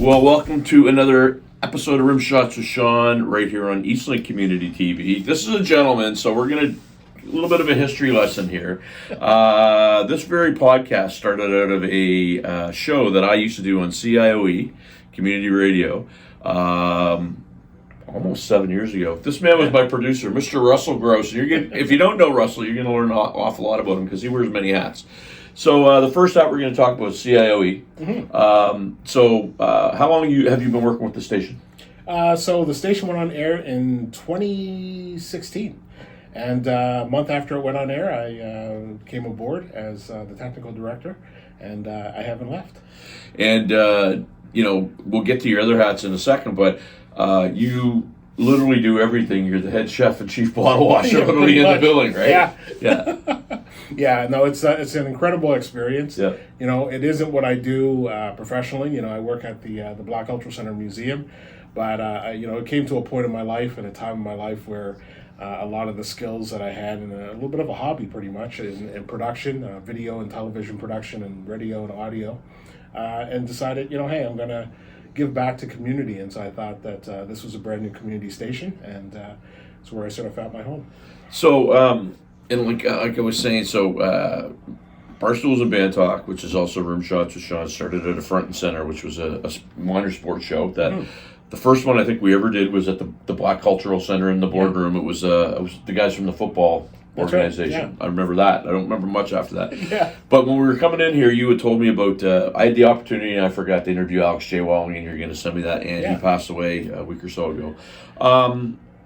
Well, welcome to another episode of Rimshots with Sean, right here on Eastlink Community TV. This is a gentleman, so we're going to a little bit of a history lesson here. This very podcast started out of a show that I used to do on CIOE, Community Radio, almost 7 years ago. This man was my producer, Mr. Russell Grosse. And if you don't know Russell, you're going to learn an awful lot about him because he wears many hats. So the first app we're going to talk about is CIOE. Mm-hmm. How long have you been working with the station? So the station went on air in 2016. And a month after it went on air, I came aboard as the technical director, and I haven't left. And, we'll get to your other hats in a second, but you literally do everything. You're the head chef and chief bottle washer literally in the building, right? Yeah. Yeah, no, it's an incredible experience. Yeah. It isn't what I do professionally. I work at the Black Cultural Center Museum, but it came to a point in my life, at a time in my life where a lot of the skills that I had, and a little bit of a hobby pretty much in production, video and television production and radio and audio, and decided, hey, I'm going to give back to community. And so I thought that this was a brand new community station, and it's where I sort of found my home. So, and like I was saying, Barstools and Band Talk, which is also Rimshots with Sean, started at a Front and Center, which was a minor sports show. That the first one I think we ever did was at the Black Cultural Center in the boardroom. It was the guys from the football organization. Right. Yeah. I remember that. I don't remember much after that. Yeah. But when we were coming in here, you had told me about. I had the opportunity, and I forgot to interview Alex J. Walling, and you're going to send me that. And he passed away a week or so ago.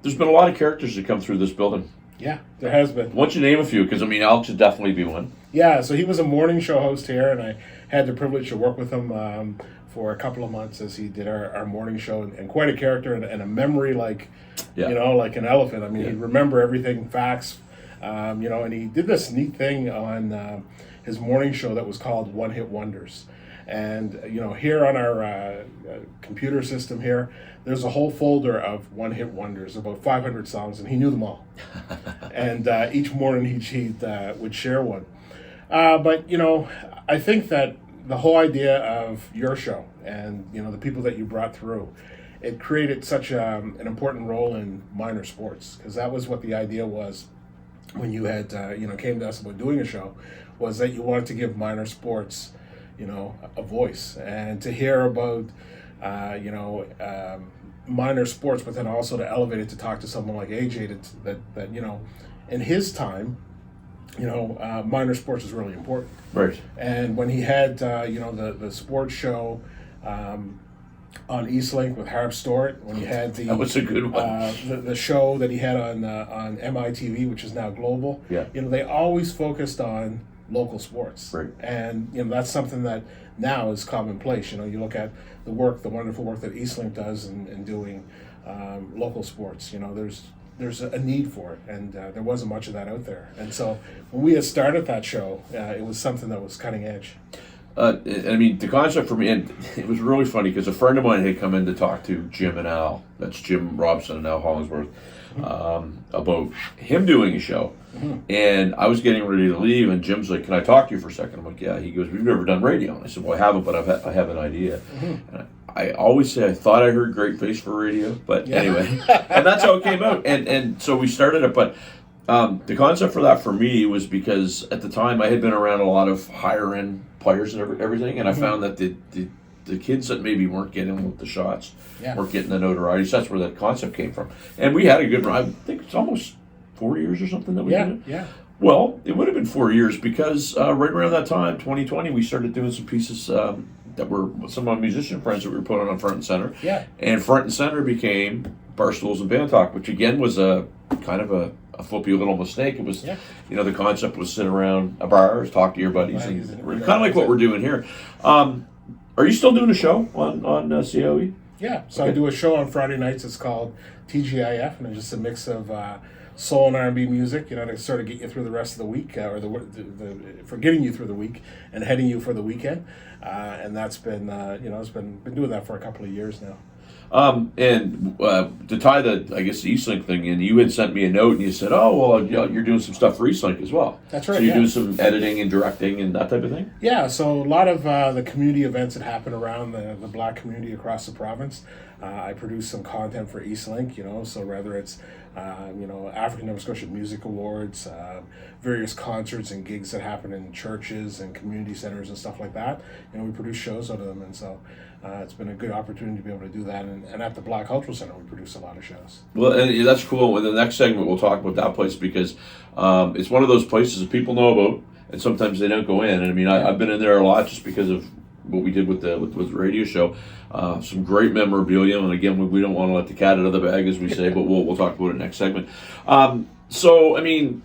There's been a lot of characters that come through this building. Yeah, there has been. Why don't you name a few? Because, Alex would definitely be one. Yeah, so he was a morning show host here, and I had the privilege to work with him for a couple of months as he did our morning show, and quite a character and a memory like an elephant. He'd remember everything, facts, and he did this neat thing on his morning show that was called One Hit Wonders. And, here on our computer system here, there's a whole folder of one-hit wonders, about 500 songs, and he knew them all. And each morning he would share one. But I think that the whole idea of your show and, the people that you brought through, it created such an important role in minor sports, because that was what the idea was when you had, came to us about doing a show, was that you wanted to give minor sports a voice, and to hear about, minor sports, but then also to elevate it to talk to someone like AJ that in his time, minor sports is really important. Right. And when he had, the sports show on Eastlink with Harp Stewart, when he had that was a good one. The show that he had on MITV, which is now global, they always focused on local sports. Right. And that's something that now is commonplace. You look at the wonderful work that Eastlink does in doing local sports. There's a need for it, and there wasn't much of that out there. And so when we had started that show, it was something that was cutting edge. The concept for me, and it was really funny because a friend of mine had come in to talk to Jim and Al, that's Jim Robson and Al Hollingsworth, about him doing a show. Mm-hmm. And I was getting ready to leave, and Jim's like, "Can I talk to you for a second?" I'm like, "Yeah." He goes, "We've never done radio." And I said, "Well, I haven't, but I have an idea." Mm-hmm. And I always say I thought I heard Great Face for radio, but anyway, and that's how it came out. And so we started it, but the concept for that for me was because at the time I had been around a lot of higher end players and everything, and I found that the kids that maybe weren't getting the shots, weren't getting the notoriety. So that's where that concept came from. And we had a good run. I think it's almost 4 years or something that we did it. Yeah. Well, it would have been 4 years because right around that time, 2020, we started doing some pieces that were some of my musician friends that we were putting on Front and Center. Yeah. And Front and Center became Barstools and Band Talk, which again was a kind of a flippy little mistake. It was, the concept was sit around a bar, talk to your buddies, and kind of like what we're doing here. Are you still doing a show on COE? Yeah, so I do a show on Friday nights. It's called TGIF, and it's just a mix of soul and R&B music, to sort of get you through the rest of the week, or for getting you through the week and heading you for the weekend. And that's been, it's been doing that for a couple of years now. And to tie the Eastlink thing in, you had sent me a note and you said, "Oh, well, you're doing some stuff for Eastlink as well." That's right. So you're doing some editing and directing and that type of thing. Yeah. So a lot of the community events that happen around the Black community across the province, I produce some content for Eastlink. So whether it's African Nova Scotian Music Awards, various concerts and gigs that happen in churches and community centers and stuff like that. We produce shows out of them, and so it's been a good opportunity to be able to do that. And at the Black Cultural Center, we produce a lot of shows. Well, and that's cool. In the next segment, we'll talk about that place because it's one of those places that people know about, and sometimes they don't go in. And I mean, I've been in there a lot just because of what we did with the radio show. Some great memorabilia, and again, we don't want to let the cat out of the bag, as we say, but we'll talk about it next segment. So, I mean,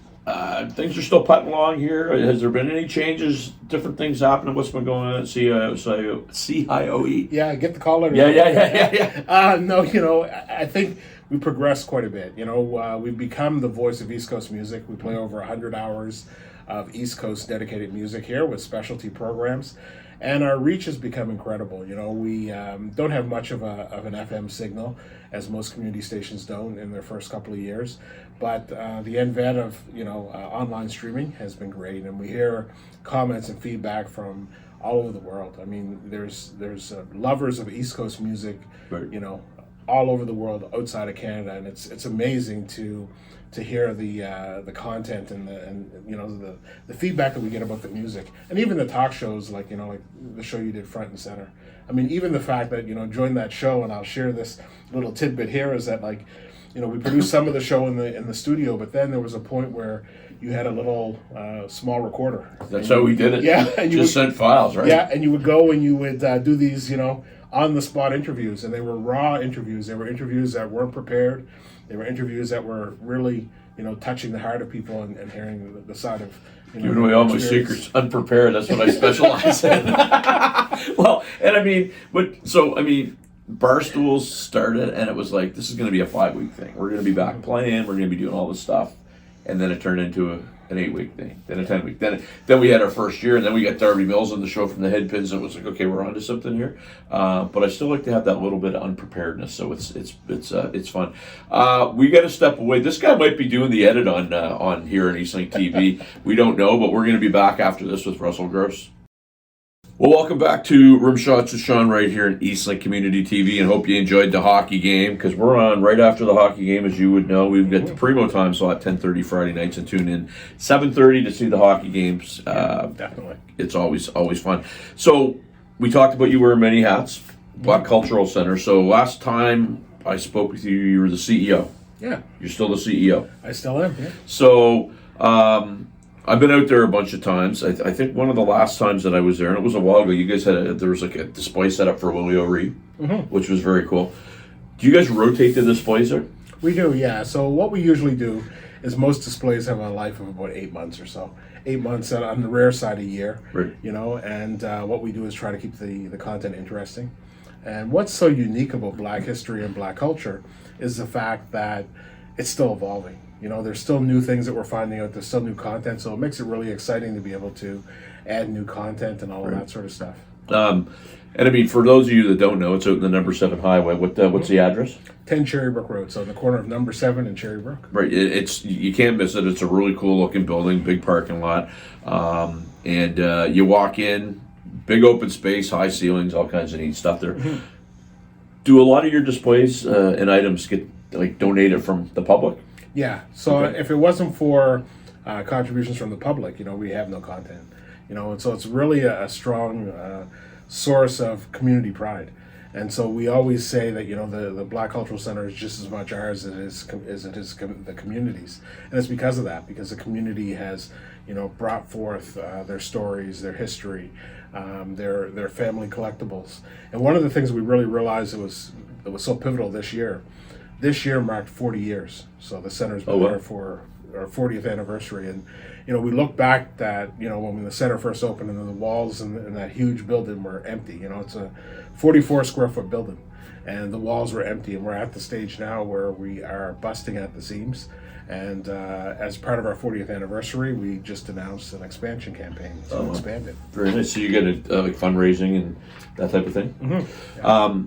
things are still putting along here. Has there been any changes, different things happening? What's been going on at CIOE? Yeah, get the call letter. Yeah. No, I think we progressed quite a bit. We've become the voice of East Coast music. We play over 100 hours of East Coast dedicated music here with specialty programs. And our reach has become incredible. We don't have much of an FM signal, as most community stations don't in their first couple of years. But the advent of online streaming has been great, and we hear comments and feedback from all over the world. I mean, there's lovers of East Coast music, right, all over the world outside of Canada, and it's amazing to hear the content and the feedback that we get about the music, and even the talk shows like the show you did Front and Center. I mean, even the fact that join that show, and I'll share this little tidbit here, is that we produced some of the show in the studio, but then there was a point where you had a little small recorder. That's how we did it. Yeah, and you just sent files, right? Yeah, and you would go and you would do these on the spot interviews, and they were raw interviews. They were interviews that weren't prepared. They were interviews that were really, touching the heart of people and hearing the side of, giving away all my secrets, unprepared. That's what I specialize in. Well, and Barstools started, and it was like, this is going to be a 5-week thing. We're going to be back playing. We're going to be doing all this stuff, and then it turned into an 8-week thing, then a 10-week. Then we had our first year, and then we got Darby Mills on the show from the Headpins, and it was like, okay, we're onto something here. But I still like to have that little bit of unpreparedness, so it's fun. We got to step away. This guy might be doing the edit on here on Eastlink TV. We don't know, but we're going to be back after this with Russell Grosse. Well, welcome back to Rimshots with Sean right here in Eastlink Community TV, and hope you enjoyed the hockey game, because we're on right after the hockey game, as you would know. We've got the primo time slot, 10:30 Friday nights, and tune in 7:30 to see the hockey games. Definitely. It's always fun. So we talked about you wearing many hats, Black Cultural Center. So last time I spoke with you, you were the CEO. Yeah. You're still the CEO. I still am, yeah. So I've been out there a bunch of times. I think one of the last times that I was there, and it was a while ago, you guys there was like a display set up for Willie O'Ree, which was very cool. Do you guys rotate the displays there? We do, yeah. So what we usually do is most displays have a life of about 8 months or so. 8 months on the rare side a year, right. And what we do is try to keep the content interesting. And what's so unique about Black history and Black culture is the fact that it's still evolving. There's still new things that we're finding out. There's still new content, so it makes it really exciting to be able to add new content and all of that sort of stuff. And I mean, for those of you that don't know, it's out in the number 7 highway. What's the address? 10 Cherrybrook Road, so in the corner of number 7 and Cherrybrook. Right, it's you can't miss it. It's a really cool looking building, big parking lot, and you walk in, big open space, high ceilings, all kinds of neat stuff there. Do a lot of your displays and items get donated from the public? Yeah, so if it wasn't for contributions from the public, we have no content. And so it's really a strong source of community pride. And so we always say that the Black Cultural Center is just as much ours as it is the community's, and it's because of that, because the community has brought forth their stories, their history, their family collectibles. And one of the things we really realized that was so pivotal this year. This year marked 40 years, so the center's been there for our 40th anniversary, and we look back that when the center first opened, and the walls in that huge building were empty. It's a 44 square foot building, and the walls were empty, and we're at the stage now where we are busting at the seams. And as part of our 40th anniversary, we just announced an expansion campaign to expand it. Very nice. So you get fundraising and that type of thing. Yeah.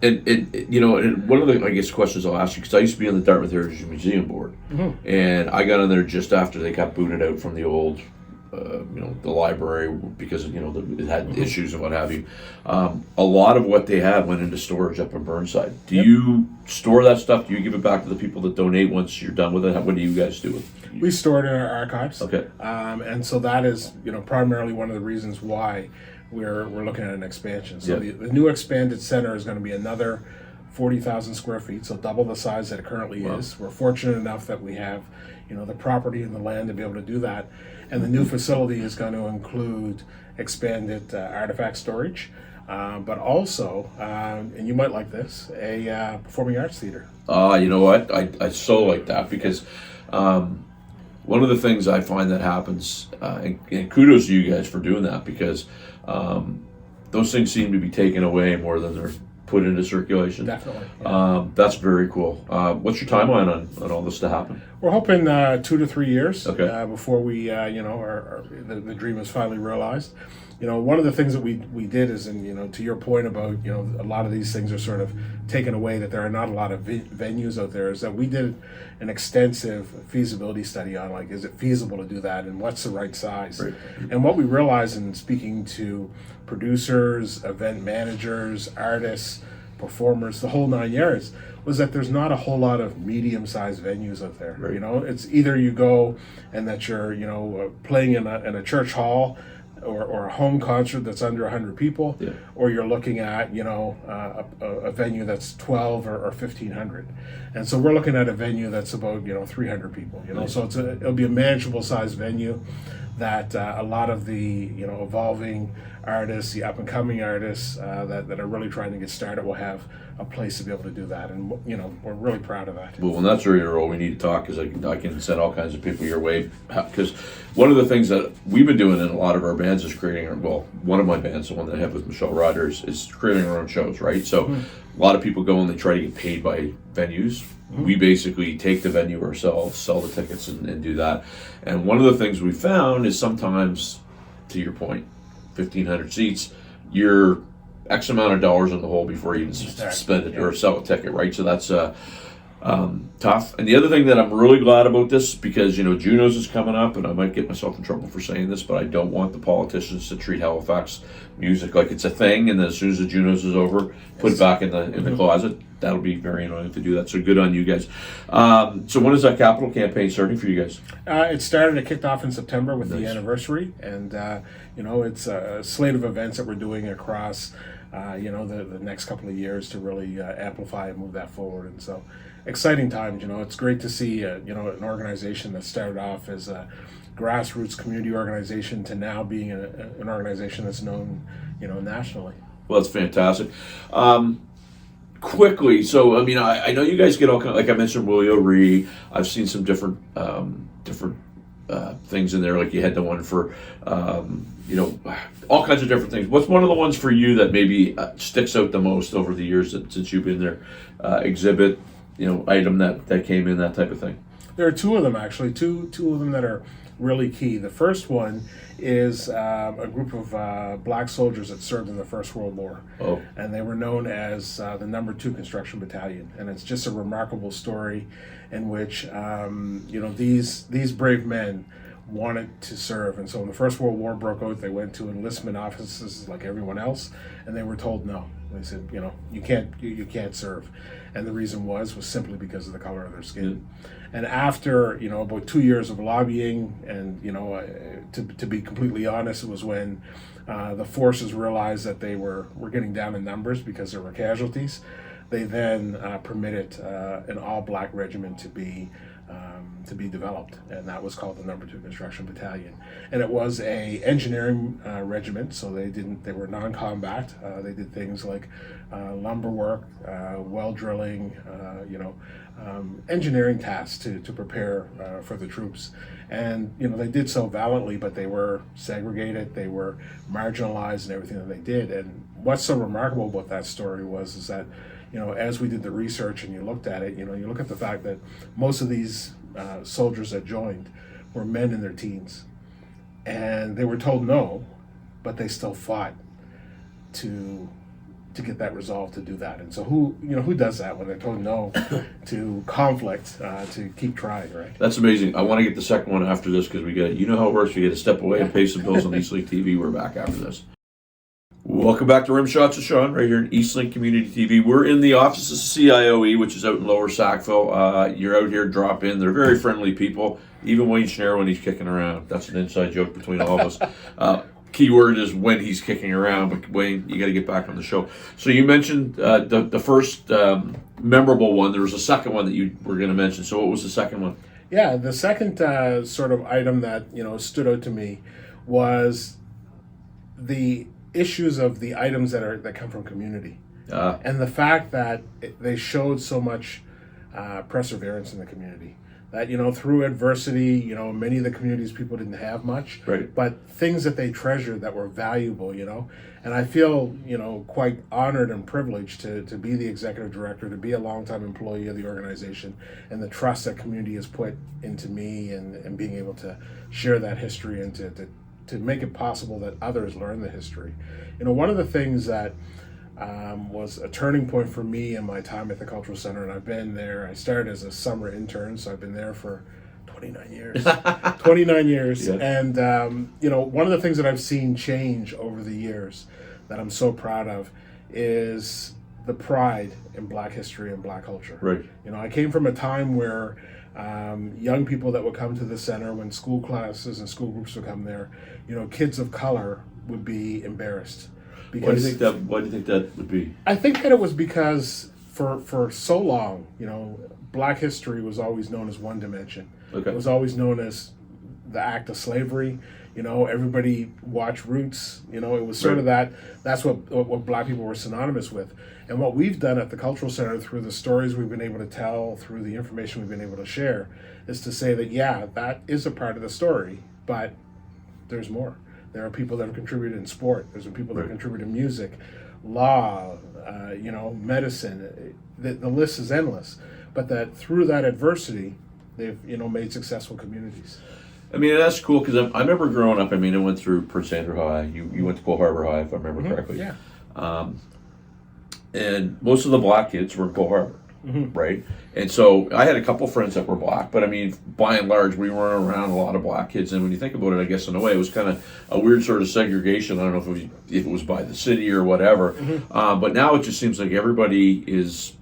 And one of the, I guess, questions I'll ask you, because I used to be on the Dartmouth Heritage Museum board, and I got in there just after they got booted out from the old, the library because it had issues and what have you. A lot of what they had went into storage up in Burnside. Do you store that stuff? Do you give it back to the people that donate once you're done with it? What do you guys do with it? We store it in our archives. Okay. And so that is, primarily one of the reasons why we're looking at an expansion. So the new expanded center is going to be another 40,000 square feet, so double the size that it currently is. We're fortunate enough that we have, the property and the land to be able to do that. And the new facility is going to include expanded artifact storage, but also, and you might like this, a performing arts theater. You know what? I so like that because one of the things I find that happens, and kudos to you guys for doing that, because those things seem to be taken away more than they're put into circulation. Definitely. Yeah. That's very cool. What's your timeline on all this to happen? We're hoping 2 to 3 years before we, the dream is finally realized. One of the things that we did is, and to your point about, a lot of these things are sort of taken away, that there are not a lot of venues out there, is that we did an extensive feasibility study on, like, is it feasible to do that and what's the right size? Right. And what we realized in speaking to producers, event managers, artists, performers, the whole 9 yards, was that there's not a whole lot of medium-sized venues out there. Right. It's either you go and that you're, playing in a church hall, or a home concert that's under 100 people, or you're looking at a venue that's 12 or 1,500, and so we're looking at a venue that's about 300 people. So it'll be a manageable size venue that a lot of the evolving artists, the up and coming artists that are really trying to get started will have a place to be able to do that, and we're really proud of that. Well, when that's ready to roll, we need to talk, because I can send all kinds of people your way. Because one of the things that we've been doing in a lot of our bands is creating, one of my bands, the one that I have with Michelle Rogers, is creating our own shows, right? So a lot of people go and they try to get paid by venues. We basically take the venue ourselves, sell the tickets, and do that. And one of the things we found is sometimes, to your point, 1,500 seats, you're X amount of dollars in the hole before you even spend it or sell a ticket, right? So that's tough. And the other thing that I'm really glad about this, because Junos is coming up, and I might get myself in trouble for saying this, but I don't want the politicians to treat Halifax music like it's a thing, and then as soon as the Junos is over, put it back in the closet. That'll be very annoying to do that. So good on you guys. So when is that capital campaign starting for you guys? It kicked off in September with the anniversary, and it's a slate of events that we're doing across the next couple of years to really amplify and move that forward. And so exciting times. It's great to see an organization that started off as a grassroots community organization to now being an organization that's known nationally. Well, that's fantastic. Quickly, so I know you guys get all kind of, like I mentioned, Willie O'Ree. I've seen some different things in there, like you had the one for all kinds of different things. What's one of the ones for you that maybe sticks out the most over the years since you've been there? Exhibit, item that came in, that type of thing. There are two of them, actually. Two of them that are really key. The first one is a group of black soldiers that served in the First World War. Oh. And they were known as the Number 2 Construction Battalion. And it's just a remarkable story in which, these brave men wanted to serve. And so when the First World War broke out, they went to enlistment offices like everyone else, and they were told no. They said, you can't serve. And the reason was simply because of the color of their skin. And after, about 2 years of lobbying, and, to be completely honest, it was when the forces realized that they were getting down in numbers because there were casualties. They then permitted an all-black regiment to be developed, and that was called the Number 2 Construction Battalion. And it was a engineering regiment, so they were non-combat. They did things like lumber work, well drilling, engineering tasks to prepare for the troops. And they did so valiantly, but they were segregated, they were marginalized in everything that they did. And what's so remarkable about that story is that as we did the research and you looked at it, you look at the fact that most of these soldiers that joined were men in their teens, and they were told no, but they still fought to to get that resolve to do that. And so who does that when they're told no to conflict, to keep trying, right? That's amazing. I want to get the second one after this because you know how it works. We get to step away and pay some bills on Eastlink TV. We're back after this. Welcome back to Rimshots with Sean, right here in Eastlink Community TV. We're in the office of CIOE, which is out in Lower Sackville. You're out here, drop in. They're very friendly people. Even Wayne Schneider when he's kicking around. That's an inside joke between all of us. Key word is when he's kicking around, but Wayne, you got to get back on the show. So you mentioned the first memorable one. There was a second one that you were going to mention. So what was the second one? Yeah, the second sort of item that stood out to me was the issues of the items that come from community, and the fact that they showed so much perseverance in the community. That through adversity, many of the communities people didn't have much, right, but things that they treasured that were valuable, and I feel quite honored and privileged to be the executive director, to be a longtime employee of the organization, and the trust that community has put into me, and being able to share that history and to make it possible that others learn the history. One of the things that was a turning point for me in my time at the Cultural Center, and I've been there. I started as a summer intern, so I've been there for 29 years. 29 years. Yeah. And, one of the things that I've seen change over the years that I'm so proud of is the pride in Black history and Black culture. Right. I came from a time where young people that would come to the center, when school classes and school groups would come there, kids of color would be embarrassed. Because why do you think that would be? I think that it was because for so long, Black history was always known as one dimension. Okay. It was always known as the act of slavery. Everybody watched Roots. It was sort of that. That's what Black people were synonymous with. And what we've done at the Cultural Center, through the stories we've been able to tell, through the information we've been able to share, is to say that, yeah, that is a part of the story, but there's more. There are people that have contributed in sport. There's been people that have contributed in music, law, medicine. The list is endless. But that through that adversity, they've made successful communities. I mean, that's cool because I remember growing up. I mean, I went through Prince Andrew High. You went to Cole Harbour High, if I remember correctly. Yeah. And most of the Black kids were in Cole Harbour. Right? And so I had a couple friends that were Black, but I mean, by and large, we weren't around a lot of Black kids. And when you think about it, I guess in a way, it was kind of a weird sort of segregation. I don't know if it was by the city or whatever. But now it just seems like everybody is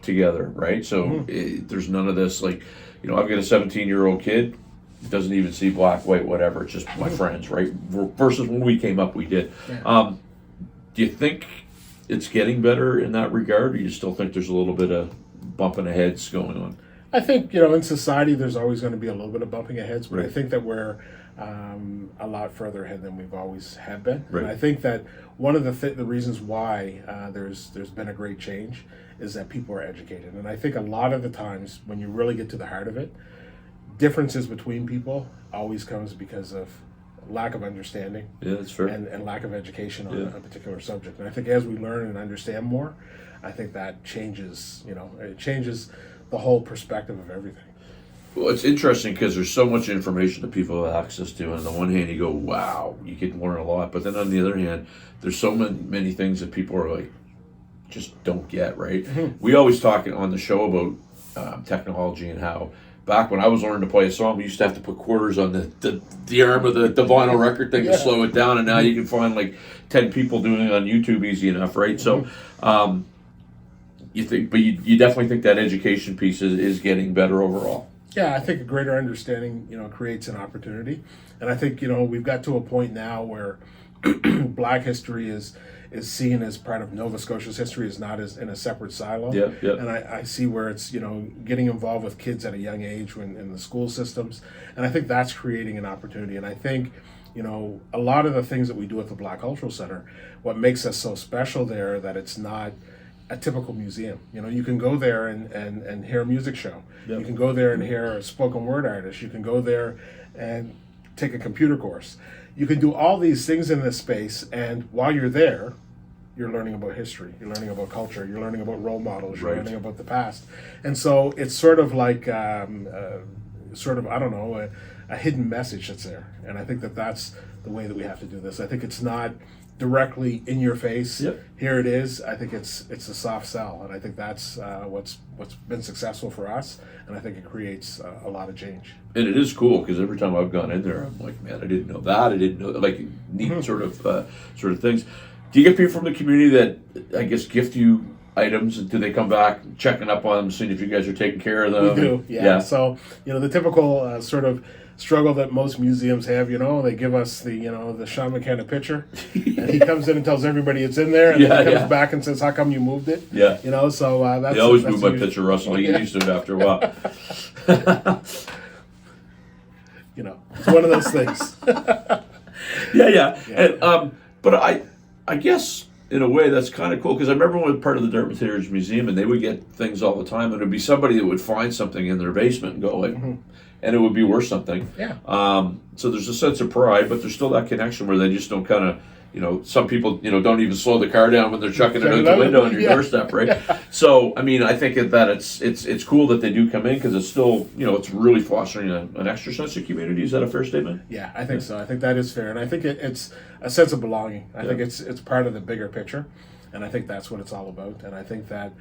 together, right? So there's none of this, like, I've got a 17-year-old kid, doesn't even see Black, white, whatever. It's just my friends, right? Versus when we came up, we did. Yeah. Do you think it's getting better in that regard, or you still think there's a little bit of bumping of heads going on? I think, in society there's always going to be a little bit of bumping of heads, but I think that we're a lot further ahead than we've always have been. Right. And I think that one of the reasons why there's been a great change is that people are educated. And I think a lot of the times when you really get to the heart of it, differences between people always comes because of lack of understanding, that's fair, and lack of education on a particular subject. And I think as we learn and understand more, I think that changes, it changes the whole perspective of everything. Well, it's interesting because there's so much information that people have access to. And on the one hand, you go, wow, you can learn a lot. But then on the other hand, there's so many things that people are like, just don't get, right? We always talk on the show about technology and how back when I was learning to play a song, we used to have to put quarters on the arm of the vinyl record thing to slow it down, and now you can find like 10 people doing it on YouTube easy enough, right? So you think, but you definitely think that education piece is getting better overall. Yeah, I think a greater understanding, creates an opportunity. And I think, we've got to a point now where Black history is seen as part of Nova Scotia's history, is not as in a separate silo. And I see where it's, getting involved with kids at a young age in the school systems. And I think that's creating an opportunity. And I think, a lot of the things that we do at the Black Cultural Center, what makes us so special there, that it's not a typical museum. You can go there and hear a music show. You can go there and hear a spoken word artist. You can go there and take a computer course. You can do all these things in this space, and while you're there, you're learning about history, you're learning about culture, you're learning about role models, you're learning about the past. And so it's sort of like, a hidden message that's there. And I think that's the way that we have to do this. I think it's not directly in your face. Yep. Here it is. I think it's a soft sell, and I think that's what's been successful for us, and I think it creates a lot of change. And it is cool because every time I've gone in there, I'm like, man, I didn't know that. I didn't know that. Like neat sort of things. Do you get people from the community that I guess gift you items, and do they come back checking up on them, seeing if you guys are taking care of them? We do, yeah. So the typical sort of struggle that most museums have, they give us the Sean McKenna picture, and he comes in and tells everybody it's in there, and then he comes back and says, "How come you moved it?" Yeah. So that's they always move my picture, Russell. I get used to it after a while. It's one of those things. yeah. And, but I guess in a way that's kind of cool because I remember when I was part of the Dartmouth Heritage Museum, and they would get things all the time, and it'd be somebody that would find something in their basement and go like, and it would be worth something. Yeah. So there's a sense of pride, but there's still that connection where they just don't kind of, some people, don't even slow the car down when they're chucking it out the window on your doorstep, right? Yeah. So, I mean, I think that it's cool that they do come in because it's still, it's really fostering an extra sense of community. Is that a fair statement? Yeah, I think so. I think that is fair. And I think it's a sense of belonging. I think it's part of the bigger picture. And I think that's what it's all about. And I think that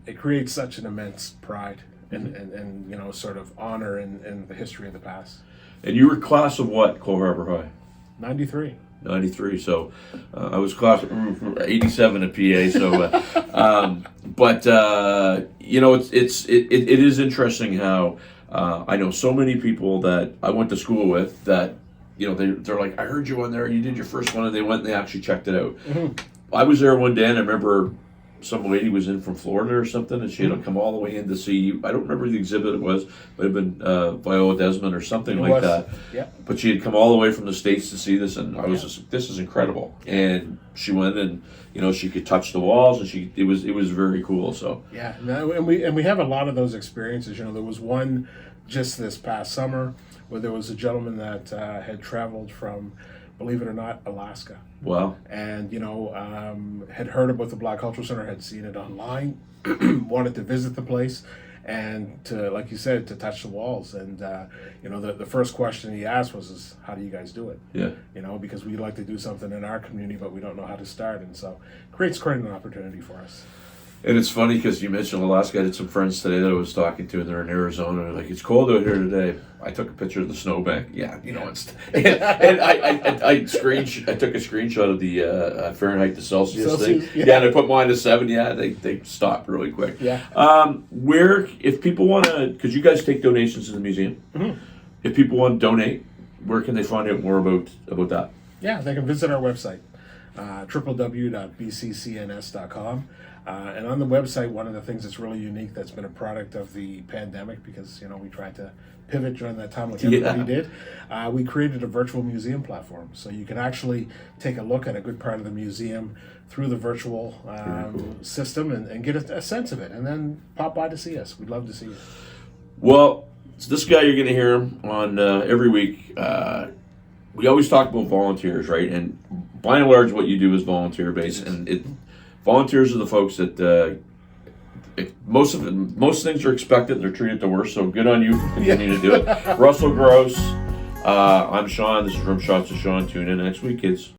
it creates such an immense pride and sort of honor in the history of the past. And you were class of what, Cole Harbour High? 93. 93. So I was class 87 at PA. So, but it is interesting how I know so many people that I went to school with that they're like, I heard you on there. You did your first one, and they went and they actually checked it out. I was there one day, and I remember some lady was in from Florida or something, and she had to come all the way in to see, I don't remember the exhibit it was, might have been Viola Desmond or something that. Yeah. But she had come all the way from the States to see this, and I was just, this is incredible. And she went and, she could touch the walls, and it was very cool. So yeah, and we have a lot of those experiences. There was one just this past summer where there was a gentleman that had traveled from, believe it or not, Alaska. Wow. And, had heard about the Black Cultural Center, had seen it online, wanted to visit the place, and to, like you said, to touch the walls. And, the first question he asked was, how do you guys do it? Yeah. Because we'd like to do something in our community, but we don't know how to start. And so it creates quite an opportunity for us. And it's funny because you mentioned Alaska. I had some friends today that I was talking to, and they're in Arizona. And they're like, it's cold out here today. I took a picture of the snowbank. Yeah, it's. And I took a screenshot of the Fahrenheit to Celsius thing. Yeah, and I put mine to 7. Yeah, they stopped really quick. Yeah. Where, if people want to, because you guys take donations in the museum, if people want to donate, where can they find out more about that? Yeah, they can visit our website, www.bccns.com. And on the website, one of the things that's really unique that's been a product of the pandemic, because we tried to pivot during that time like everybody did, we created a virtual museum platform. So you can actually take a look at a good part of the museum through the virtual system and get a sense of it, and then pop by to see us. We'd love to see you. Well, so this guy, you're going to hear him on every week. We always talk about volunteers, right? And by and large, what you do is volunteer-based, and volunteers are the folks that most things are expected and they're treated the worst. So good on you for continuing to do it. Russell Grosse, I'm Sean. This is Rimshots with Sean. Tune in next week, kids.